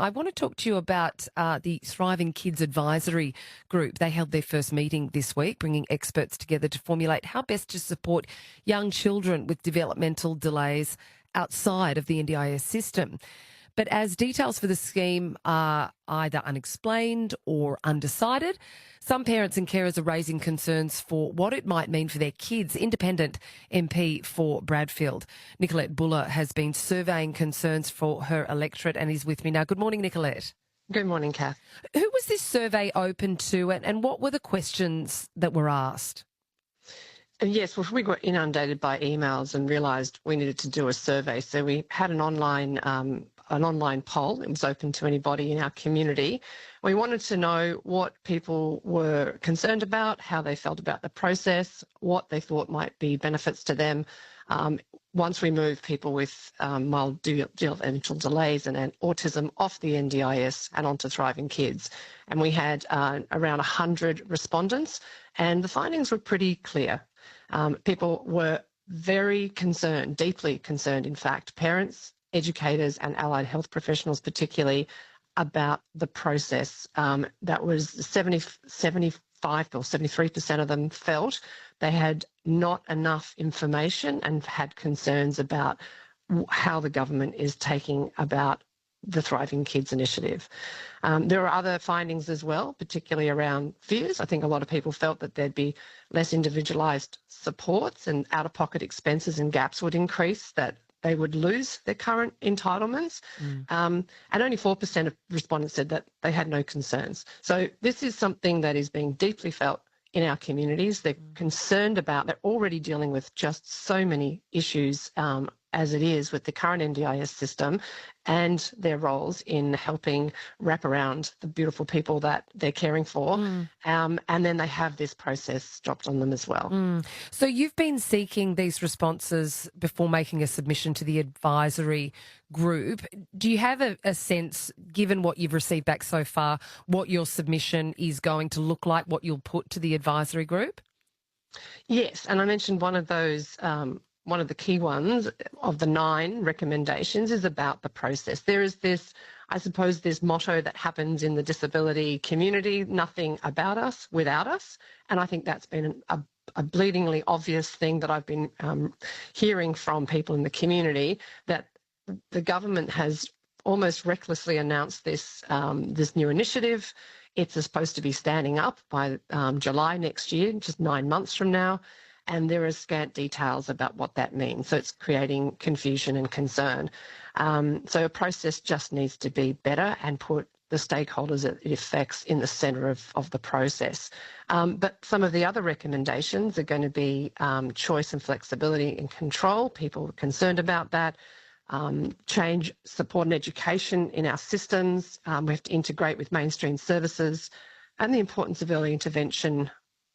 I want to talk to you about the Thriving Kids Advisory Group. They held their first meeting this week, bringing experts together to formulate how best to support young children with developmental delays outside of the NDIS system. But as details for the scheme are either unexplained or undecided, some parents and carers are raising concerns for what it might mean for their kids. Independent MP for Bradfield, Nicolette Boele, has been surveying concerns for her electorate and is with me now. Good morning, Nicolette. Good morning, Kath. Who was this survey open to, and what were the questions that were asked? Yes, well, we got inundated by emails and realised we needed to do a survey. So we had an online poll. It was open to anybody in our community. We wanted to know what people were concerned about, how they felt about the process, what they thought might be benefits to them once we move people with mild developmental delays and autism off the NDIS and onto Thriving Kids. And we had around 100 respondents, and the findings were pretty clear. People were very concerned, deeply concerned, in fact, parents, educators and allied health professionals particularly, about the process. That was 75 or 73% of them felt they had not enough information and had concerns about how the government is taking about the Thriving Kids initiative. There are other findings as well, particularly around fears. I think a lot of people felt that there'd be less individualised supports and out-of-pocket expenses and gaps would increase, that they would lose their current entitlements. And only 4% of respondents said that they had no concerns. So this is something that is being deeply felt in our communities. They're concerned about, they're already dealing with just so many issues as it is with the current NDIS system and their roles in helping wrap around the beautiful people that they're caring for. And then they have this process dropped on them as well. So you've been seeking these responses before making a submission to the advisory group. Do you have a sense, given what you've received back so far, what your submission is going to look like, what you'll put to the advisory group? Yes, and I mentioned one of those one of the key ones of the 9 recommendations is about the process. There is this, I suppose, this motto that happens in the disability community: nothing about us without us. And I think that's been a bleedingly obvious thing that I've been hearing from people in the community, that the government has almost recklessly announced this new initiative. It's supposed to be standing up by July next year, just 9 months from now. And there are scant details about what that means. So it's creating confusion and concern. So a process just needs to be better and put the stakeholders it affects in the centre of the process. But some of the other recommendations are going to be choice and flexibility and control. People are concerned about that. Change, support and education in our systems. We have to integrate with mainstream services, and the importance of early intervention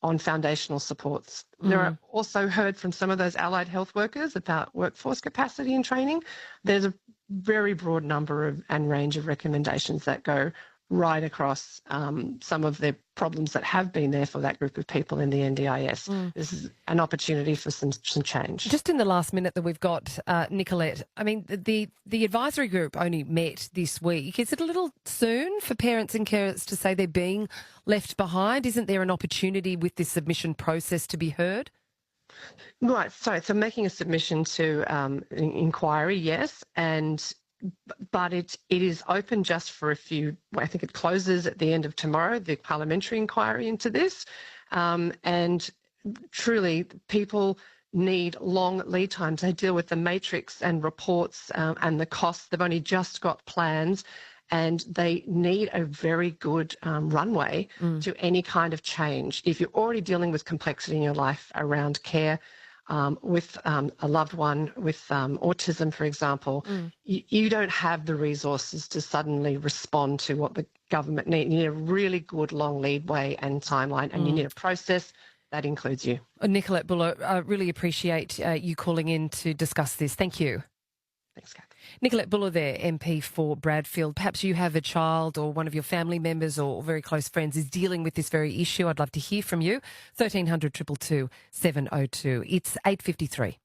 on foundational supports. There are also heard from some of those allied health workers about workforce capacity and training. There's a very broad number and range of recommendations that go right across some of the problems that have been there for that group of people in the NDIS. This is an opportunity for some change. Just in the last minute that we've got, Nicolette, I mean, the advisory group only met this week. Is it a little soon for parents and carers to say they're being left behind? Isn't there an opportunity with this submission process to be heard? Right, so making a submission to an inquiry, yes, but it is open just for a few. I think it closes at the end of tomorrow, the parliamentary inquiry into this. And truly, people need long lead times. They deal with the matrix and reports and the costs. They've only just got plans, and they need a very good runway to any kind of change. If you're already dealing with complexity in your life around care, with a loved one with autism, for example, you don't have the resources to suddenly respond to what the government needs. You need a really good long leadway and timeline, and you need a process that includes you. Nicolette Boele, I really appreciate you calling in to discuss this. Thank you. Thanks, Kath. Nicolette Boele there, MP for Bradfield. Perhaps you have a child or one of your family members or very close friends is dealing with this very issue. I'd love to hear from you. 1300 222 702. It's 8:53.